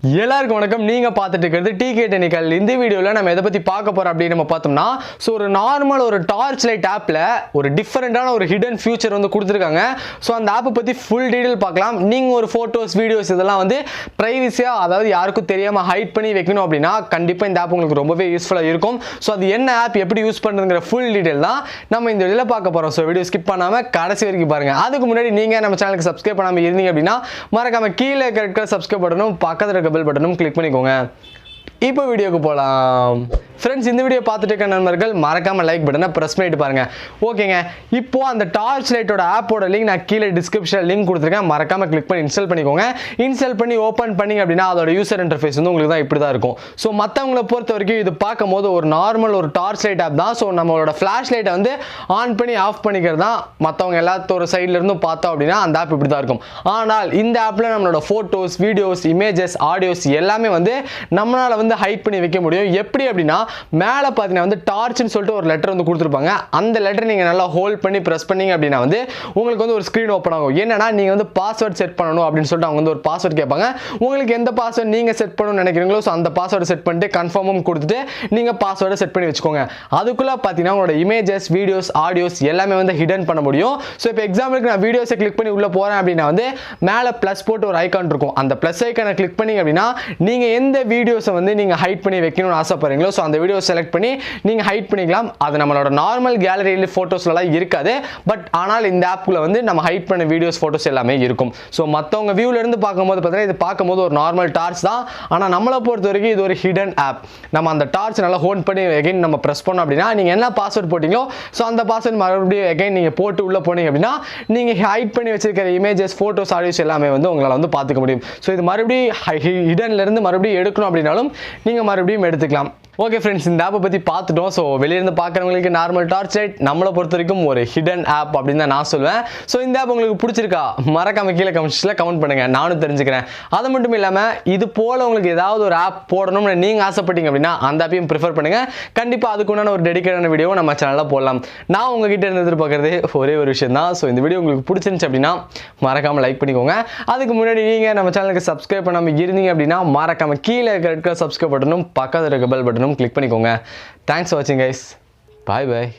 எல்லாருக்கும் வணக்கம். நீங்க பார்த்துட்டு இருக்கிறது டிகே டெக்னிக்கல். இந்த வீடியோல நம்ம எதை பத்தி பார்க்க போறோம் அப்படின்னு நம்ம பார்த்தோம்னா, ஒரு நார்மல் ஒரு டார்ச் லைட் ஆப்ல ஒரு டிஃபரெண்டான ஒரு ஹிடன் ஃபியூச்சர் கொடுத்துருக்காங்க. ஸோ அந்த ஆப்பை பத்தி ஃபுல் டீடைல் பார்க்கலாம். நீங்க ஒரு போட்டோஸ் வீடியோஸ் இதெல்லாம் பிரைவசியா, அதாவது யாருக்கும் தெரியாம ஹைட் பண்ணி வைக்கணும் அப்படின்னா கண்டிப்பா இந்த ஆப் உங்களுக்கு ரொம்பவே யூஸ்ஃபுல்லா இருக்கும். ஸோ அது என்ன ஆப், எப்படி யூஸ் பண்றதுங்கிற ஃபுல் டீடைல் தான் நம்ம இந்த வீடியோல பார்க்க போறோம். ஸோ வீடியோ ஸ்கிப் பண்ணாம கடைசி வரைக்கும் பாருங்க. அதுக்கு முன்னாடி நீங்க நம்ம சேனலுக்கு சப்ஸ்கிரைப் பண்ணாம இருந்தீங்க அப்படின்னா மறக்காம கீழே கரெக்டாக சப்ஸ்கிரைப் பண்ணணும், பக்கத்தில் இருக்க பெல் பட்டனும் கிளிக் பண்ணிக்கோங்க. இப்போ வீடியோக்கு போகலாம். ஃப்ரெண்ட்ஸ், இந்த வீடியோ பார்த்துட்டு இருக்க நண்பர்கள் மறக்காம லைக் பட்டனை ப்ரெஸ் பண்ணிட்டு பாருங்க. ஓகேங்க, இப்போ அந்த டார்ச் லைட்டோட ஆப்போட லிங்க் நான் கீழே டிஸ்கிரிப்ஷனில் லிங்க் கொடுத்துருக்கேன். மறக்காம கிளிக் பண்ணி இன்ஸ்டால் பண்ணிக்கோங்க. இன்ஸ்டால் பண்ணி ஓப்பன் பண்ணிங்க அப்படின்னா அதோட யூசர் இன்டர்ஃபேஸ் உங்களுக்கு தான் இப்படி தான் இருக்கும். ஸோ மற்றவங்களை பொறுத்த வரைக்கும் இது பார்க்கும்போது ஒரு நார்மல் ஒரு டார்ச் லைட் ஆப் தான். ஸோ நம்மளோட ஃப்ளாஷ் லைட்டை ஆன் பண்ணி ஆஃப் பண்ணிக்கிறது தான். மற்றவங்க எல்லாத்தோட சைட்ல இருந்தும் பார்த்தோம் அப்படின்னா அந்த ஆப் இப்படி தான் இருக்கும். ஆனால் இந்த ஆப்பில் நம்மளோட ஃபோட்டோஸ், வீடியோஸ், இமேஜஸ், ஆடியோஸ் எல்லாமே நம்மளால ஹைட் பண்ணி வைக்க முடியும். எப்படி அப்படின்னா, மேலே பார்த்தீங்கன்னா டார்ச்னு சொல்லிட்டு ஒரு லெட்டர் கொடுத்துருப்பாங்க. அந்த லெட்டர் நீங்கள் நல்லா ஹோல்ட் பண்ணி ப்ரெஸ் பண்ணீங்க அப்படின்னா உங்களுக்கு ஒரு ஸ்க்ரீன் ஓப்பன் ஆகும். என்னன்னா, நீங்கள் பாஸ்வேர்ட் செட் பண்ணணும் அப்படின்னு சொல்லிட்டு அவங்க ஒரு பாஸ்வேர்ட் கேட்பாங்க. உங்களுக்கு எந்த பாஸ்வேர்ட் நீங்கள் செட் பண்ணணும்னு நினைக்கிறீங்களோ ஸோ அந்த பாஸ்வேர்டை செட் பண்ணிட்டு கன்ஃபார்மும் கொடுத்துட்டு நீங்கள் பாஸ்வேர்டை செட் பண்ணி வச்சுக்கோங்க. அதுக்குள்ளே பார்த்தீங்கன்னா உங்களோட இமேஜஸ், வீடியோஸ், ஆடியோஸ் எல்லாமே ஹிடன் பண்ண முடியும். ஸோ இப்போ எக்ஸாம்பிளுக்கு நான் வீடியோஸை கிளிக் பண்ணி உள்ளே போகிறேன் அப்படின்னா மேலே ப்ளஸ் போட்டு ஒரு ஐக்கான் இருக்கும். அந்த ப்ளஸ் ஐக்கானை கிளிக் பண்ணீங்க அப்படின்னா நீங்கள் எந்த வீடியோஸை நீங்க ஹைட் பண்ணி வைக்கணும்னு ஆசைப்படுறீங்களோ ஸோ அந்த வீடியோ செலக்ட் பண்ணி நீங்க ஹைட் பண்ணிக்கலாம். அது நம்மளோட நார்மல் கேலரியில போட்டோஸ்லாம் இருக்காது. பட் ஆனால் இந்த ஆப்ல நம்ம ஹைட் பண்ண வீடியோஸ், போட்டோஸ் எல்லாமே இருக்கும். ஸோ மற்றவங்க வியூல இருந்து பார்க்கும்போது பார்த்தீங்கன்னா இது பார்க்கும்போது ஒரு நார்மல் டார்ச் தான். ஆனால் நம்மளை பொறுத்த வரைக்கும் இது ஒரு ஹிடன் ஆப். நம்ம அந்த டார்ச் நல்லா ஹோல்ட் பண்ணி எகைன் நம்ம ப்ரெஸ் பண்ணோம் அப்படின்னா நீங்க என்ன பாஸ்வேர்ட் போட்டீங்களோ ஸோ அந்த பாஸ்வேர்ட் மறுபடியும் எகைன் நீங்க போட்டு உள்ள போனீங்க அப்படின்னா நீங்க ஹைட் பண்ணி வச்சிருக்கிற இமேஜஸ், போட்டோஸ், ஆடியோஸ் எல்லாமே உங்களால் பார்த்துக்க முடியும். ஸோ இது மறுபடியும் ஹிடன்ல இருந்து மறுபடியும் எடுக்கணும் அப்படின்னாலும் நீங்க மறுபடியும் எடுத்துக்கலாம். ஓகே ஃப்ரெண்ட்ஸ், இந்த ஆப்பை பற்றி பார்த்துட்டோம். ஸோ வெளியிருந்து பார்க்குறவங்களுக்கு நார்மல் டார்ச் லைட், நம்மளை பொறுத்த வரைக்கும் ஒரு ஹிடன் ஆப் அப்படின்னு தான் நான் சொல்லுவேன். ஸோ இந்த ஆப் உங்களுக்கு பிடிச்சிருக்கா மறக்காம கீழே கமெண்ட்ஸில் கமெண்ட் பண்ணுங்க, நானும் தெரிஞ்சுக்கிறேன். அது மட்டும் இல்லாமல் இது போல் உங்களுக்கு ஏதாவது ஒரு ஆப் போடணும்னு நீங்கள் ஆசைப்பட்டீங்க அப்படின்னா அந்த ஆப்பையும் ப்ரிஃபர் பண்ணுங்க. கண்டிப்பாக அதுக்குண்டான ஒரு டெடிக்கேட்டான வீடியோ நம்ம சேனலில் போடலாம். நான் உங்ககிட்ட இருந்து எதிர்பார்க்குறது ஒரே ஒரு விஷயம் தான். ஸோ இந்த வீடியோ உங்களுக்கு பிடிச்சிருந்துச்சு அப்படின்னா மறக்காமல் லைக் பண்ணிக்கோங்க. அதுக்கு முன்னாடி நீங்கள் நம்ம சேனலுக்கு சப்ஸ்கிரைப் பண்ணாமல் இருந்தீங்க அப்படின்னா மறக்காம கீழே இருக்கிற சப்ஸ்கிரைப் பட்டனும் பக்கத்தில் இருக்க பெல் பட்டனும் கிளிக் பண்ணிக்கோங்க. தேங்க்ஸ் ஃபார் வாட்சிங் கைஸ். பாய் பாய்.